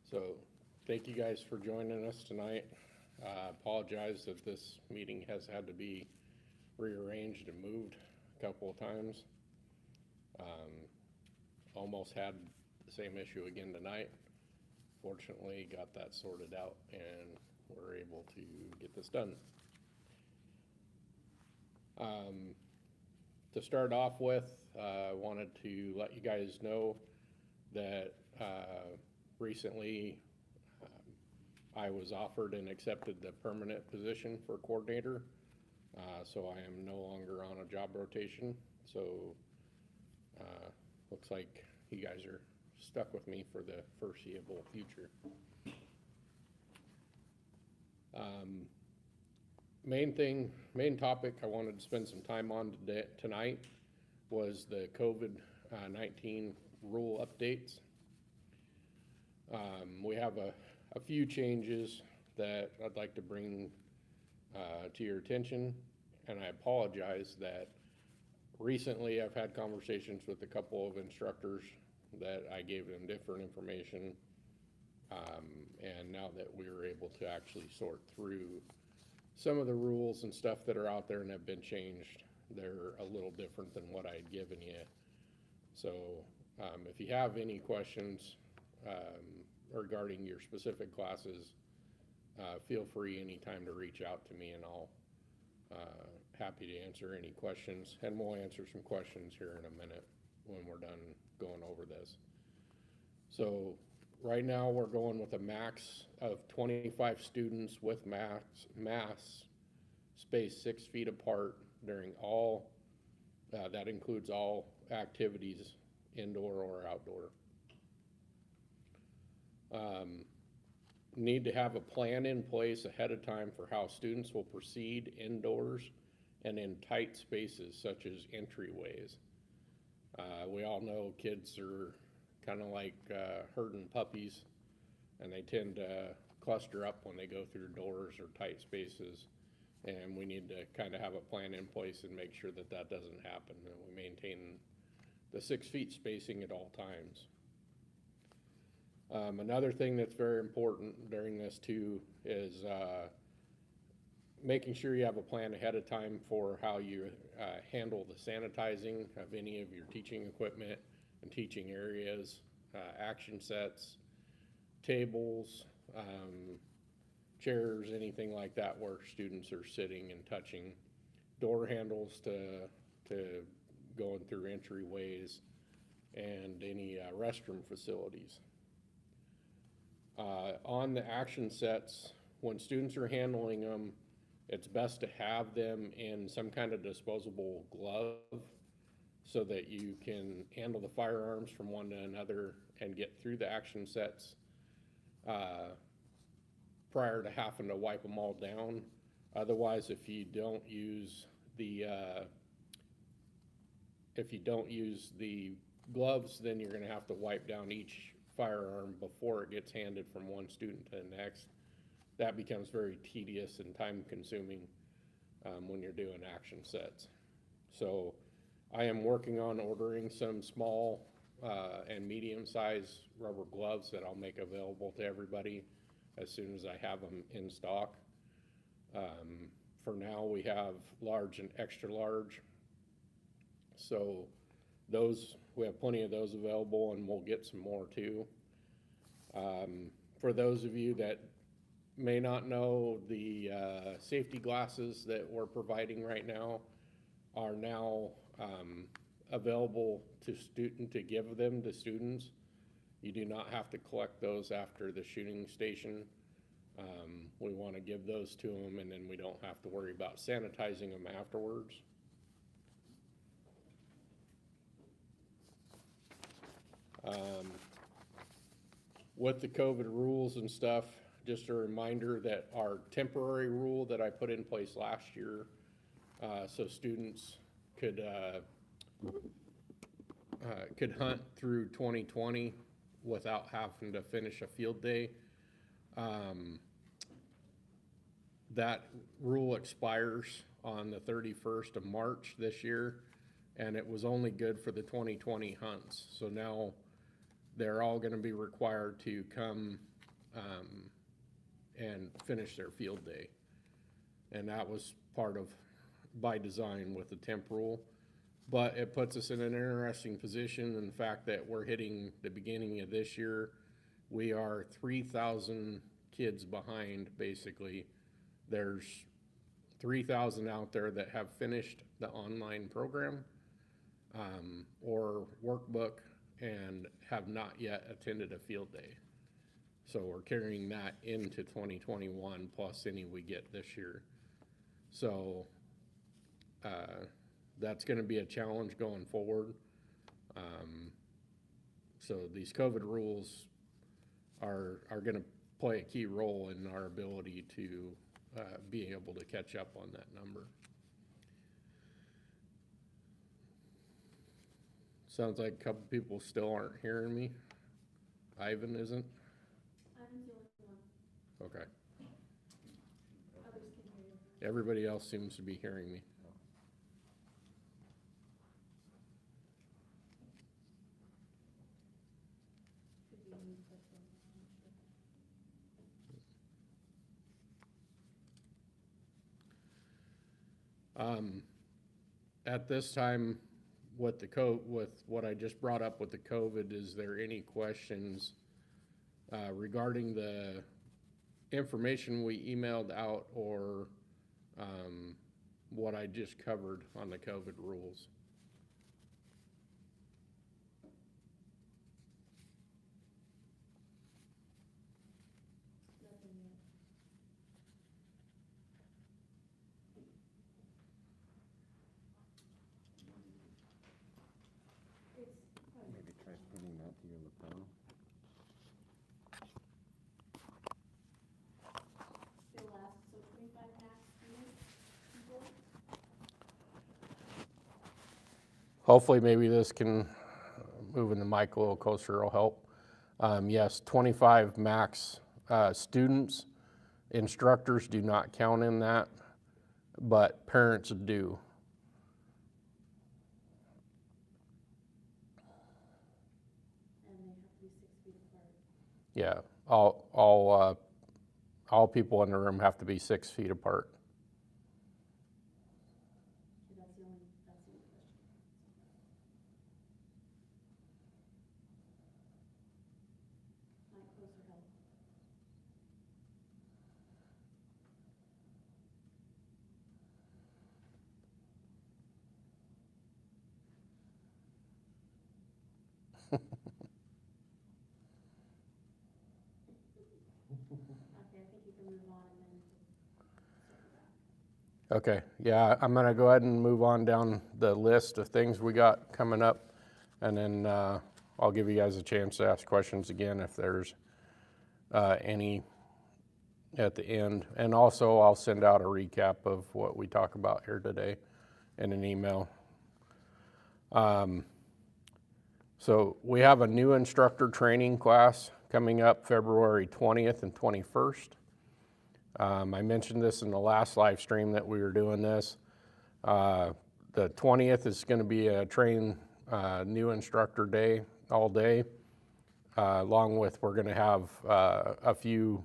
So, thank you guys for joining us tonight. Apologize that this meeting has had to be rearranged and moved a couple of times. Almost had the same issue again tonight. Fortunately, got that sorted out and we're able to get this done. To start off with, I wanted to let you guys know that recently I was offered and accepted the permanent position for coordinator. So I am no longer on a job rotation. So looks like you guys are stuck with me for the foreseeable future. Main topic I wanted to spend some time on tonight was the COVID-19 rule updates. We have a few changes that I'd like to bring to your attention, and I apologize that recently I've had conversations with a couple of instructors that I gave them different information, and now that we were able to actually sort through some of the rules and stuff that are out there and have been changed, they're a little different than what I had given you. So if you have any questions regarding your specific classes, feel free anytime to reach out to me, and I'll happy to answer any questions, and we'll answer some questions here in a minute when we're done going over this. So right now we're going with a max of 25 students with mass spaced 6 feet apart during all, that includes all activities, indoor or outdoor. Need to have a plan in place ahead of time for how students will proceed indoors and in tight spaces such as entryways. We all know kids are kind of like herding puppies, and they tend to cluster up when they go through doors or tight spaces, and we need to kind of have a plan in place and make sure that that doesn't happen, and we maintain the 6 feet spacing at all times. Another thing that's very important during this too is making sure you have a plan ahead of time for how you handle the sanitizing of any of your teaching equipment and teaching areas, action sets, tables, chairs, anything like that where students are sitting and touching, door handles to going through entryways, and any restroom facilities. On the action sets, when students are handling them, it's best to have them in some kind of disposable glove so that you can handle the firearms from one to another and get through the action sets prior to having to wipe them all down. Otherwise, if you don't use the gloves, then you're going to have to wipe down each firearm before it gets handed from one student to the next. That becomes very tedious and time consuming when you're doing action sets. So I am working on ordering some small and medium size rubber gloves that I'll make available to everybody as soon as I have them in stock. For now we have large and extra large. So those, we have plenty of those available, and we'll get some more too. For those of you that may not know, the safety glasses that we're providing right now are now available to give them to students. You do not have to collect those after the shooting station. We want to give those to them, and then we don't have to worry about sanitizing them afterwards. With the COVID rules and stuff, just a reminder that our temporary rule that I put in place last year, so students could hunt through 2020 without having to finish a field day. That rule expires on the 31st of March this year, and it was only good for the 2020 hunts. So now they're all going to be required to come and finish their field day. And that was part of, by design with the temp rule. But it puts us in an interesting position in the fact that we're hitting the beginning of this year. We are 3,000 kids behind, basically. There's 3,000 out there that have finished the online program or workbook and have not yet attended a field day. So we're carrying that into 2021 plus any we get this year. So that's going to be a challenge going forward. So these COVID rules are going to play a key role in our ability to be able to catch up on that number. Sounds like a couple people still aren't hearing me. Ivan isn't? Ivan's the only one. Okay. Others can hear you. Everybody else seems to be hearing me. Could be me, but I'm not sure. At this time, with what I just brought up with the COVID, is there any questions regarding the information we emailed out or what I just covered on the COVID rules? Nothing yet. Maybe try putting that to your lapel. Still last, so 25 max students, people. Hopefully maybe this can, moving the mic a little closer will help. Yes, 25 max students. Instructors do not count in that, but parents do. And they have to be 6 feet apart. Yeah, all people in the room have to be 6 feet apart. Okay, that's the only question. Might closer help. Okay, I think you can move on and then circle back. Okay, yeah, I'm gonna go ahead and move on down the list of things we got coming up, and then I'll give you guys a chance to ask questions again if there's any at the end. And also, I'll send out a recap of what we talk about here today in an email. So we have a new instructor training class coming up February 20th and 21st. I mentioned this in the last live stream that we were doing this. The 20th is going to be a new instructor day, all day, along with we're going to have a few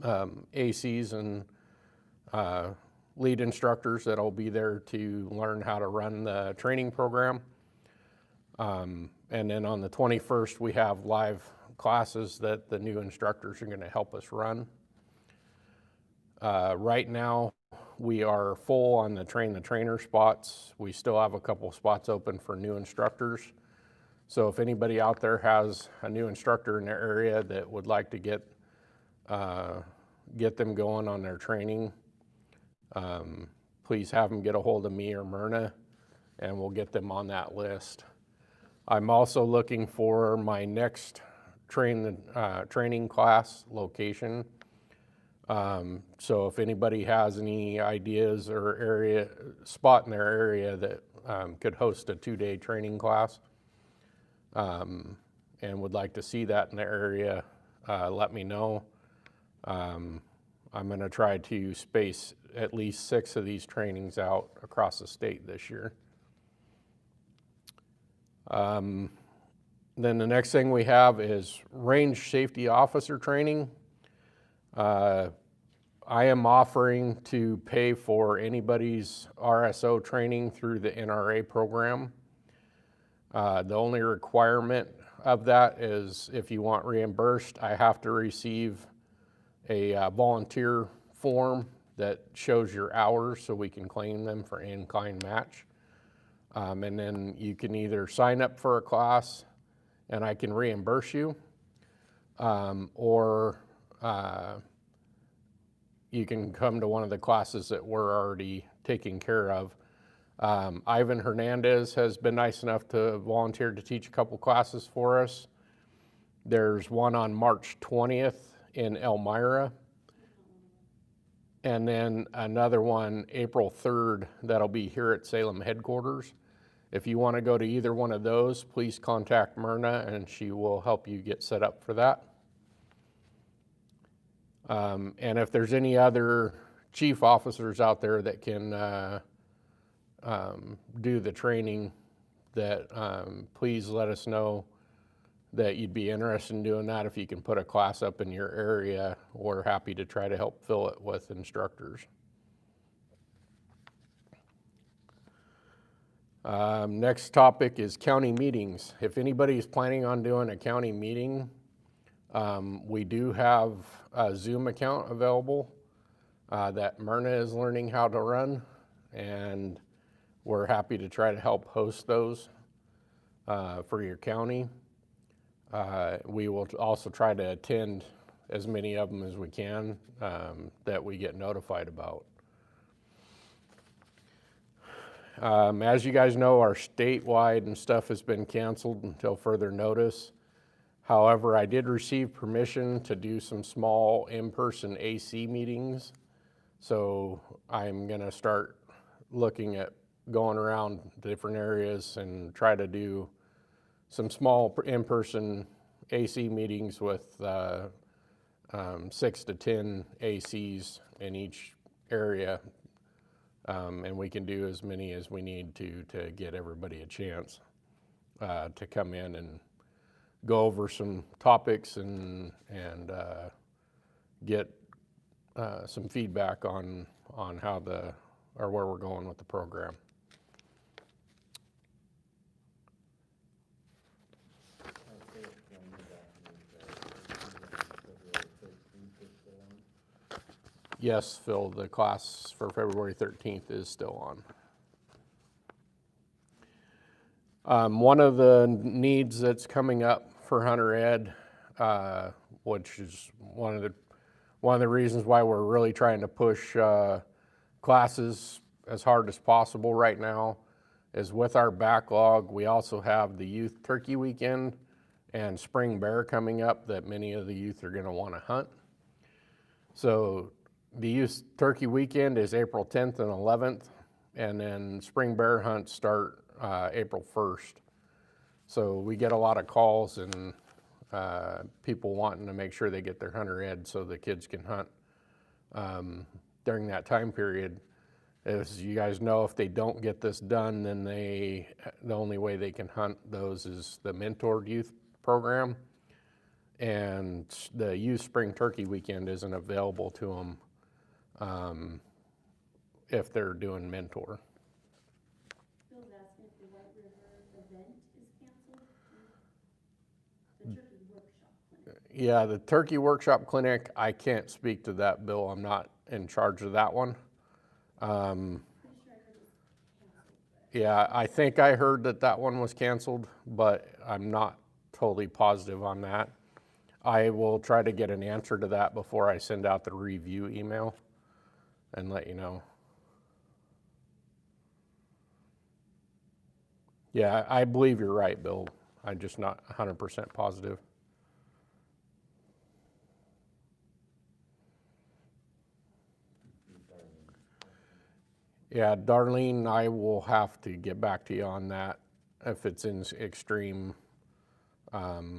ACs and lead instructors that'll be there to learn how to run the training program. And then on the 21st, we have live classes that the new instructors are going to help us run. Right now, we are full on the trainer spots. We still have a couple spots open for new instructors. So if anybody out there has a new instructor in their area that would like to get them going on their training, please have them get a hold of me or Myrna, and we'll get them on that list. I'm also looking for my next training class location. So if anybody has any ideas or spot in their area that could host a 2-day training class and would like to see that in the area, let me know. I'm going to try to space at least 6 of these trainings out across the state this year. Then the next thing we have is range safety officer training. I am offering to pay for anybody's RSO training through the NRA program. The only requirement of that is if you want reimbursed, I have to receive a volunteer form that shows your hours so we can claim them for in-kind match. And then you can either sign up for a class and I can reimburse you, or you can come to one of the classes that we're already taking care of. Ivan Hernandez has been nice enough to volunteer to teach a couple classes for us. There's one on March 20th in Elmira, and then another one April 3rd that'll be here at Salem headquarters. If you want to go to either one of those, please contact Myrna and she will help you get set up for that. And if there's any other chief officers out there that can do the training, that please let us know that you'd be interested in doing that. If you can put a class up in your area, we're happy to try to help fill it with instructors. Next topic is county meetings. If anybody is planning on doing a county meeting, we do have a Zoom account available that Myrna is learning how to run, and we're happy to try to help host those for your county. We will also try to attend as many of them as we can that we get notified about. As you guys know, our statewide and stuff has been canceled until further notice. However, I did receive permission to do some small in-person AC meetings. So I'm gonna start looking at going around different areas and try to do some small in-person AC meetings with 6 to 10 ACs in each area. And we can do as many as we need to get everybody a chance to come in and go over some topics and get some feedback on how or where we're going with the program. Yes, Phil, the class for February 13th is still on. One of the needs that's coming up for Hunter Ed, which is one of the reasons why we're really trying to push classes as hard as possible right now, is with our backlog. We also have the Youth Turkey Weekend and Spring Bear coming up that many of the youth are going to want to hunt. So the Youth Turkey Weekend is April 10th and 11th, and then Spring Bear hunts start April 1st. So we get a lot of calls and people wanting to make sure they get their Hunter Ed so the kids can hunt during that time period. As you guys know, if they don't get this done, then the only way they can hunt those is the Mentored Youth program, and the Youth Spring Turkey Weekend isn't available to them if they're doing Mentor. Bill's asking if the White River event is canceled. The turkey workshop clinic. Yeah, the Turkey Workshop Clinic, I can't speak to that, Bill. I'm not in charge of that one. Pretty sure I heard it was canceled. Yeah, I think I heard that one was canceled, but I'm not totally positive on that. I will try to get an answer to that before I send out the review email and let you know. Yeah, I believe you're right, Bill. I'm just not 100% positive. Yeah, Darlene, I will have to get back to you on that if it's in extreme. That's just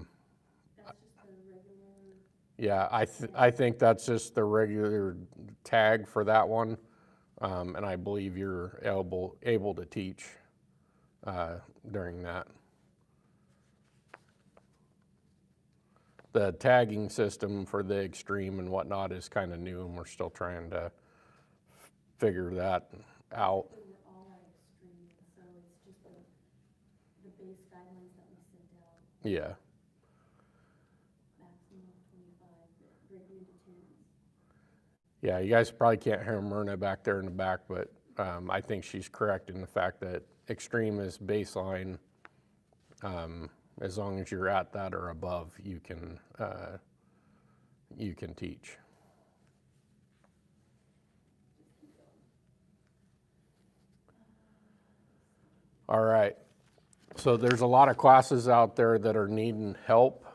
the regular. Yeah, I think that's just the regular tag for that one, and I believe you're able to teach during that. the tagging system for the extreme and whatnot is kind of new, and we're still trying to figure that out. Basically, we're all at extreme, so it's just the base guidelines that we sent out, Yeah. maximum of 25, but breaking into tens. Yeah, you guys probably can't hear Myrna back there in the back, but I think she's correct in the fact that extreme is baseline. As long as you're at that or above, you can teach. All right. So there's a lot of classes out there that are needing help.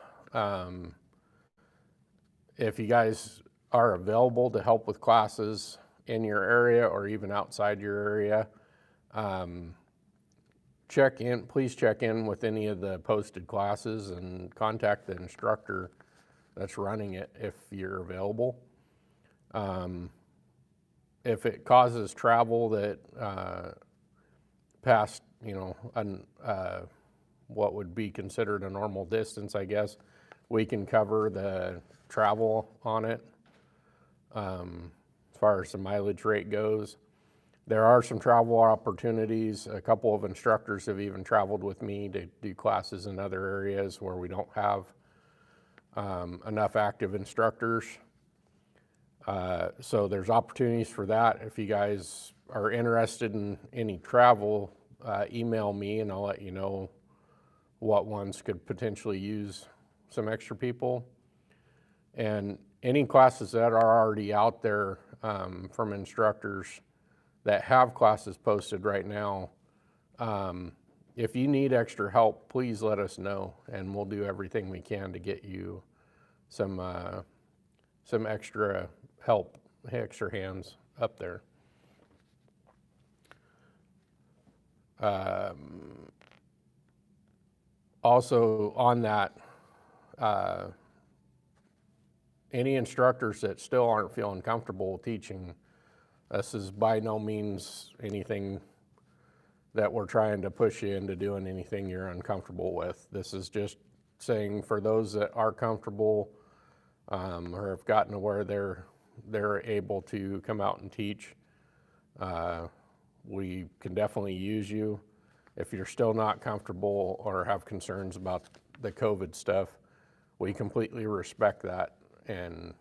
If you guys are available to help with classes in your area or even outside your area, please check in with any of the posted classes and contact the instructor that's running it if you're available. If it causes travel that past, what would be considered a normal distance, I guess, we can cover the travel on it as far as the mileage rate goes. There are some travel opportunities. A couple of instructors have even traveled with me to do classes in other areas where we don't have enough active instructors. So there's opportunities for that. If you guys are interested in any travel, email me and I'll let you know what ones could potentially use some extra people. And any classes that are already out there from instructors that have classes posted right now, if you need extra help, please let us know and we'll do everything we can to get you some extra help, extra hands up there. Also on that, any instructors that still aren't feeling comfortable teaching, this is by no means anything that we're trying to push you into doing anything you're uncomfortable with. This is just saying for those that are comfortable or have gotten to where they're able to come out and teach, we can definitely use you. If you're still not comfortable or have concerns about the COVID stuff, we completely respect that, and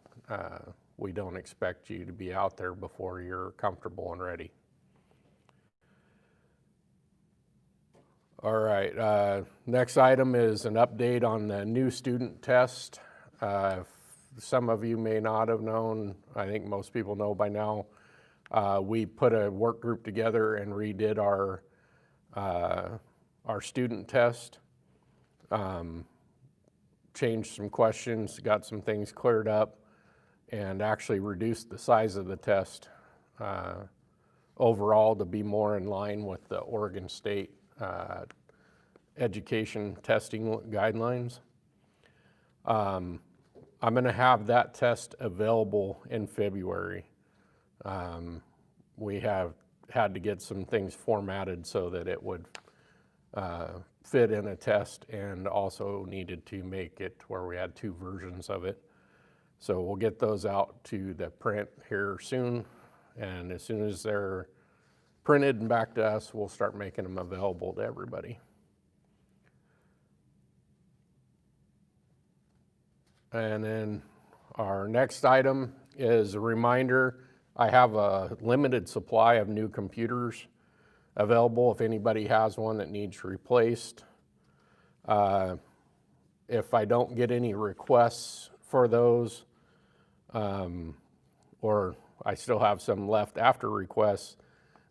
we don't expect you to be out there before you're comfortable and ready. All right, next item is an update on the new student test. Some of you may not have known, I think most people know by now, we put a work group together and redid our student test. Changed some questions, got some things cleared up, and actually reduced the size of the test overall to be more in line with the Oregon State education testing guidelines. I'm going to have that test available in February. We have had to get some things formatted so that it would fit in a test, and also needed to make it where we had 2 versions of it. So we'll get those out to the print here soon, and as soon as they're printed and back to us, we'll start making them available to everybody. And then our next item is a reminder. I have a limited supply of new computers available if anybody has one that needs replaced. If I don't get any requests for those, or I still have some left after requests,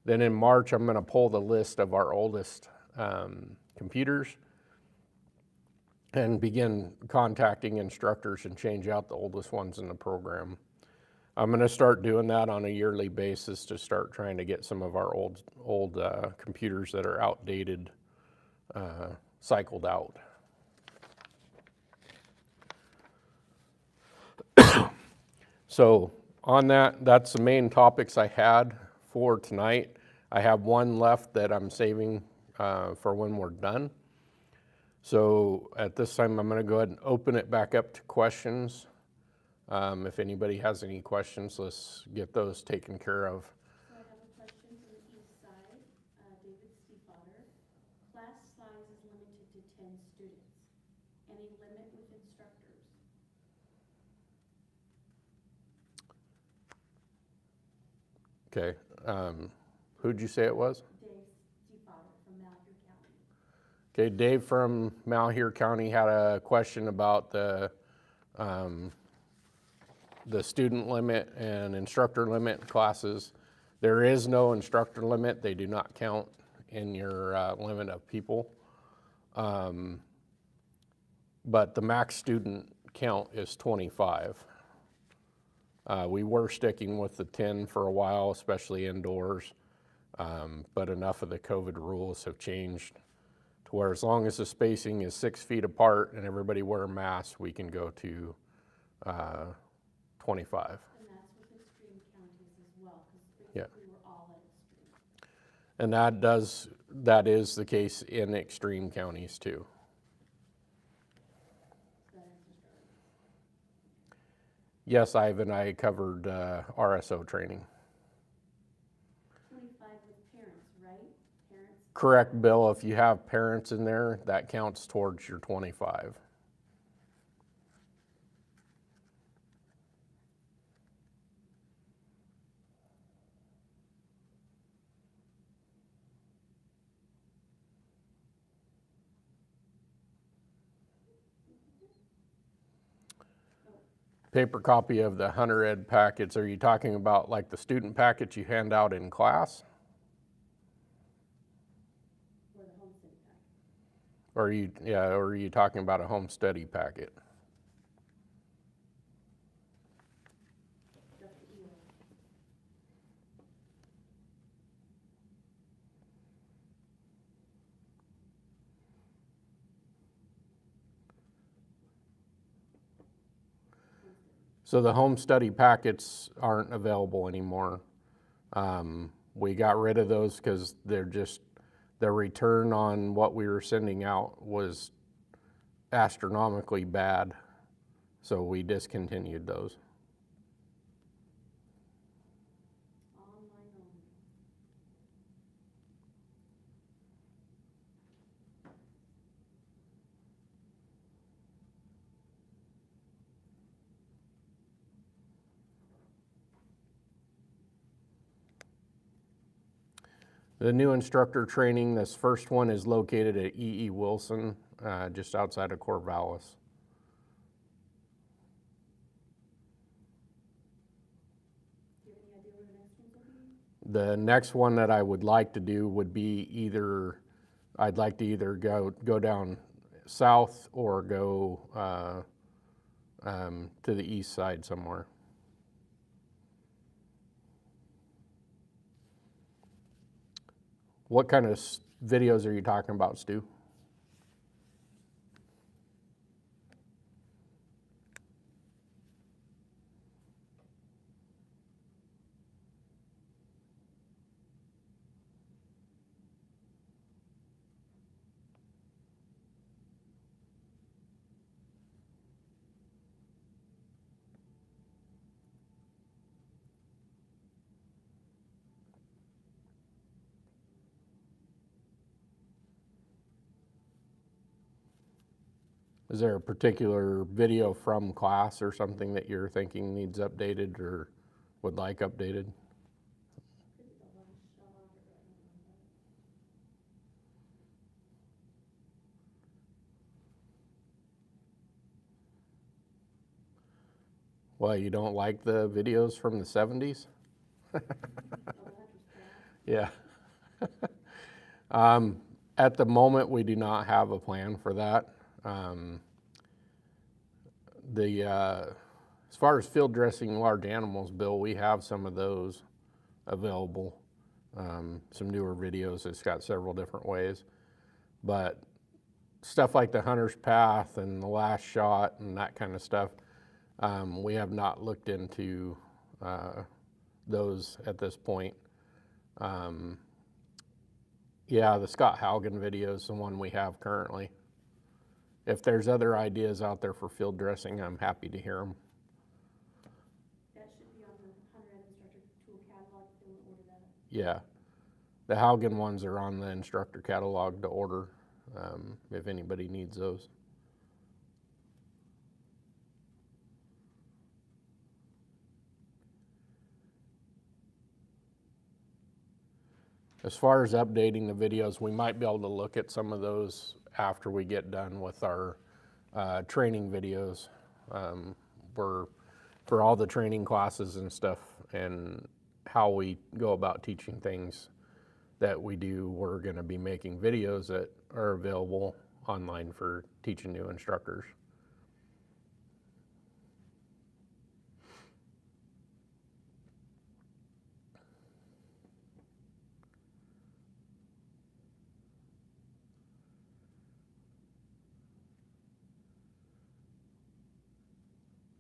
then in March I'm going to pull the list of our oldest computers and begin contacting instructors and change out the oldest ones in the program. I'm going to start doing that on a yearly basis to start trying to get some of our old computers that are outdated cycled out. So on that, that's the main topics I had for tonight. I have one left that I'm saving for when we're done. So at this time, I'm going to go ahead and open it back up to questions. If anybody has any questions, let's get those taken care of. So I have a question from the east side, David Stiefvater. Class size is limited to 10 students. Any limit with instructors? Okay. Who'd you say it was? Dave Stiefvater from Malheur County. Okay, Dave from Malheur County had a question about the student limit and instructor limit classes. There is no instructor limit. They do not count in your limit of people. But the max student count is 25. We were sticking with the 10 for a while, especially indoors, but enough of the COVID rules have changed to where as long as the spacing is 6 feet apart and everybody wear masks, we can go to 25. And that's with extreme counties as well, because Yeah. basically we're all at extreme. And that is the case in extreme counties too. So that answers Charlie. Yes, Ivan, I covered RSO training. 25 with parents, right? Parents, Correct, Bill. If you have parents in there, that counts towards your 25. Paper copy of the Hunter Ed packets. Are you talking about like the student packets you hand out in class? or the home city pack. Or are you talking about a home study packet? That's the EO. So the home study packets aren't available anymore. We got rid of those because the return on what we were sending out was astronomically bad. So we discontinued those. Online only. The new instructor training, this first one is located at E.E. Wilson, just outside of Corvallis. Do you have any idea where the next ones will be? The next one that I would like to do would be I'd like to either go down south or go to the east side somewhere. What kind of videos are you talking about, Stu? Is there a particular video from class or something that you're thinking needs updated or would like updated? Could be the last shot, or I don't know. Well, you don't like the videos from the 70s? Oh, that was bad. Yeah. At the moment, we do not have a plan for that. As far as field dressing large animals, Bill, we have some of those available. Some newer videos. It's got several different ways. But stuff like the hunter's path and the last shot and that kind of stuff, we have not looked into those at this point. Yeah, the Scott Haugen video is the one we have currently. if there's other ideas out there for field dressing, I'm happy to hear them. That should be on the Hunter Ed Instructor Tool Catalog if they want to order that. Yeah, the Haugen ones are on the instructor catalog to order, if anybody needs those. As far as updating the videos, we might be able to look at some of those after we get done with our training videos. For all the training classes and stuff and how we go about teaching things that we do, we're going to be making videos that are available online for teaching new instructors.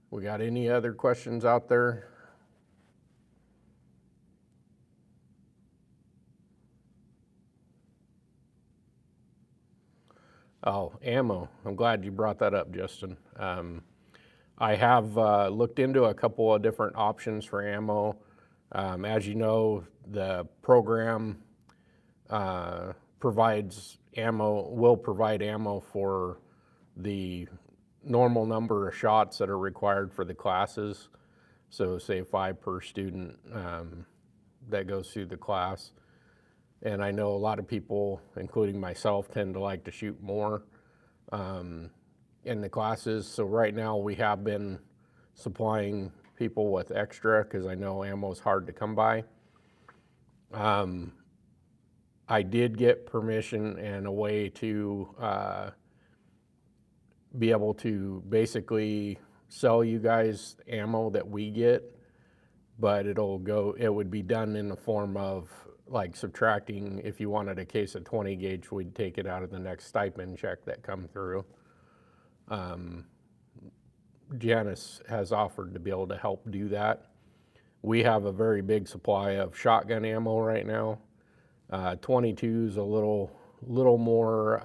We got any other questions out there? Oh, ammo. I'm glad you brought that up, Justin. I have looked into a couple of different options for ammo. As you know, the program provides ammo, will provide ammo for the normal number of shots that are required for the classes. So say 5 per student that goes through the class. And I know a lot of people, including myself, tend to like to shoot more in the classes. So right now we have been supplying people with extra because I know ammo is hard to come by. I did get permission and a way to be able to basically sell you guys ammo that we get, but it would be done in the form of like subtracting. If you wanted a case of 20 gauge, we'd take it out of the next stipend check that come through. Janice has offered to be able to help do that. We have a very big supply of shotgun ammo right now. 22 is a little more,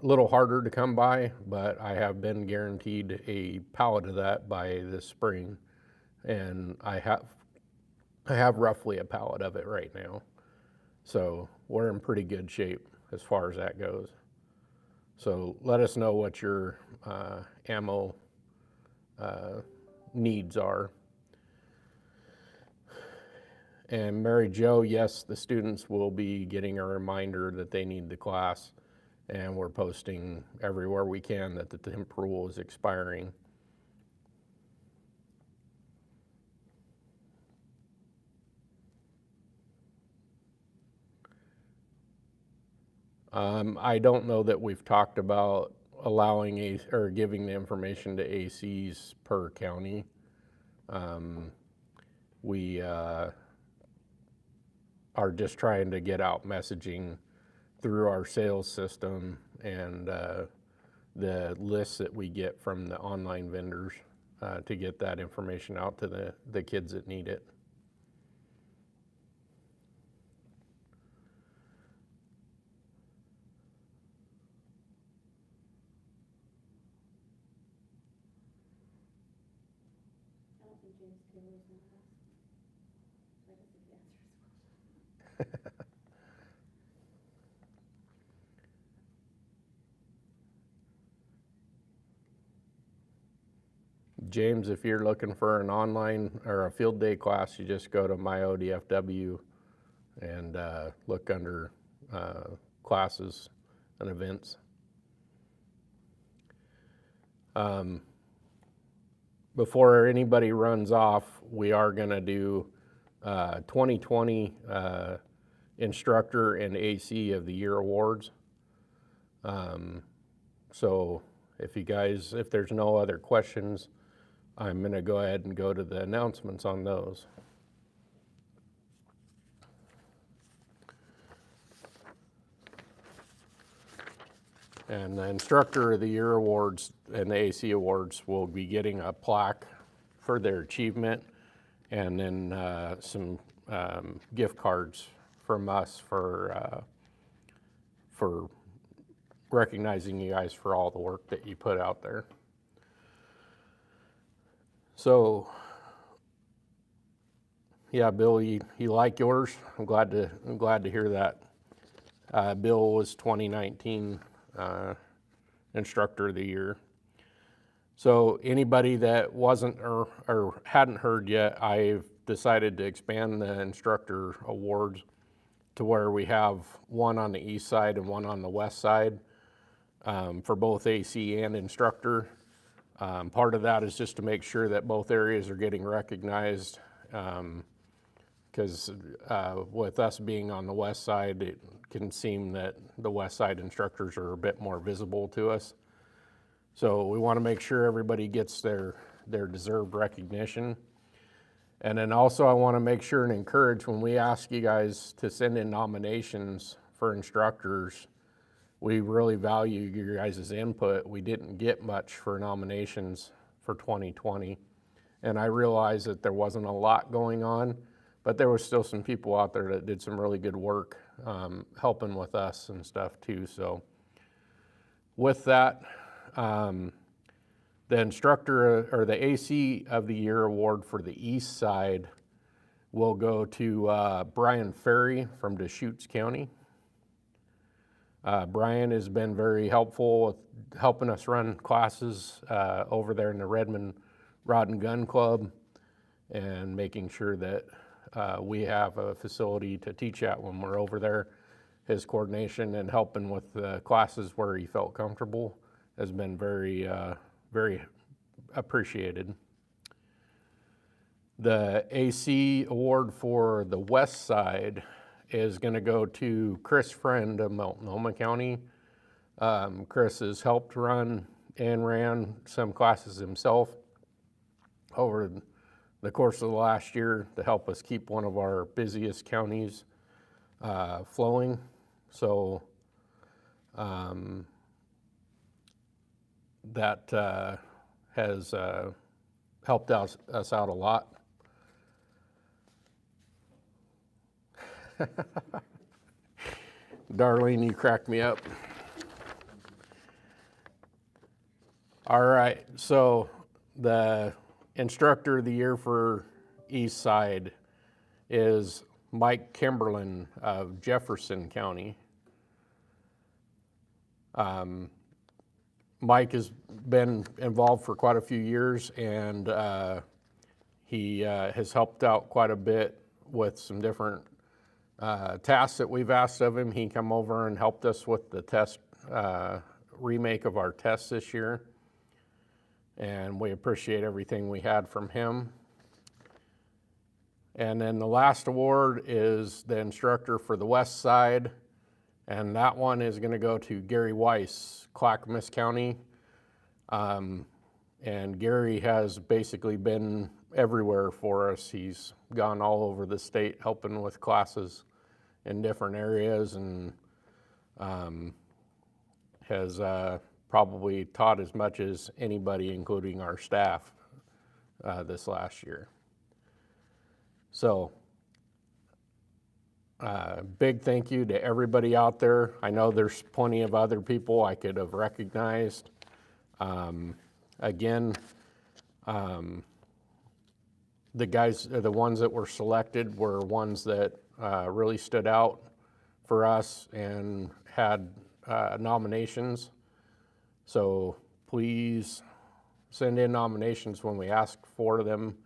little harder to come by, but I have been guaranteed a pallet of that by this spring, and I have roughly a pallet of it right now. So we're in pretty good shape as far as that goes. So let us know what your ammo needs are. And Mary Jo, yes, the students will be getting a reminder that they need the class, and we're posting everywhere we can that the temp rule is expiring. I don't know that we've talked about allowing or giving the information to ACs per county. We are just trying to get out messaging through our sales system and the lists that we get from the online vendors to get that information out to the kids that need it. I don't think James Taylor's in the house. So I don't think the answer is well. James, if you're looking for an online or a field day class, you just go to myodfw and look under classes and events. Before anybody runs off, we are going to do 2020 Instructor and AC of the Year awards. So if there's no other questions, I'm going to go ahead and go to the announcements on those. And the Instructor of the Year awards and the AC awards will be getting a plaque for their achievement, and then some gift cards from us for recognizing you guys for all the work that you put out there. So, yeah, Bill, you like yours? I'm glad to hear that. Bill was 2019 Instructor of the Year. So anybody that wasn't or hadn't heard yet, I've decided to expand the instructor awards to where we have one on the east side and one on the west side for both AC and instructor. Part of that is just to make sure that both areas are getting recognized, because with us being on the west side, it can seem that the west side instructors are a bit more visible to us. So we want to make sure everybody gets their deserved recognition. And then also I want to make sure and encourage, when we ask you guys to send in nominations for instructors, we really value your guys' input. We didn't get much for nominations for 2020. And I realize that there wasn't a lot going on, but there was still some people out there that did some really good work helping with us and stuff too. So with that, the instructor or the AC of the Year award for the east side will go to Brian Ferry from Deschutes County. Brian has been very helpful with helping us run classes over there in the Redmond Rod and Gun Club and making sure that we have a facility to teach at when we're over there. His coordination and helping with the classes where he felt comfortable has been very, very appreciated. The AC award for the west side is going to go to Chris Friend of Multnomah County. Chris has helped run and ran some classes himself over the course of the last year to help us keep one of our busiest counties flowing. So that has helped us out a lot. Darlene, you cracked me up. All right, so the Instructor of the Year for East Side is Mike Kimberlin of Jefferson County. Mike has been involved for quite a few years, and he has helped out quite a bit with some different tasks that we've asked of him. He come over and helped us with the test remake of our tests this year, and we appreciate everything we had from him. And then the last award is the Instructor for the West Side, and that one is going to go to Gary Weiss, Clackamas County. And Gary has basically been everywhere for us. He's gone all over the state helping with classes in different areas, and has probably taught as much as anybody, including our staff, this last year. So big thank you to everybody out there. I know there's plenty of other people I could have recognized. Again, the guys, the ones that were selected were ones that really stood out for us and had nominations. So please send in nominations when we ask for them.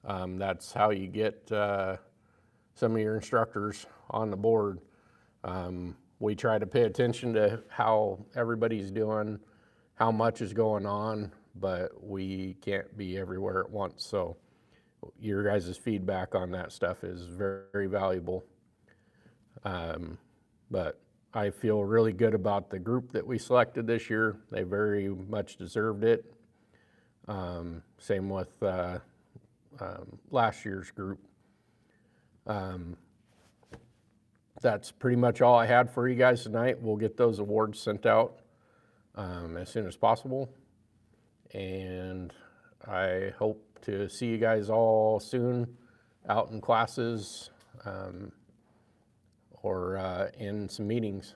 That's how you get some of your instructors on the board. We try to pay attention to how everybody's doing, how much is going on, but we can't be everywhere at once. So your guys' feedback on that stuff is very, very valuable. But I feel really good about the group that we selected this year. They very much deserved it. Same with last year's group. That's pretty much all I had for you guys tonight. We'll get those awards sent out as soon as possible. And I hope to see you guys all soon out in classes or in some meetings.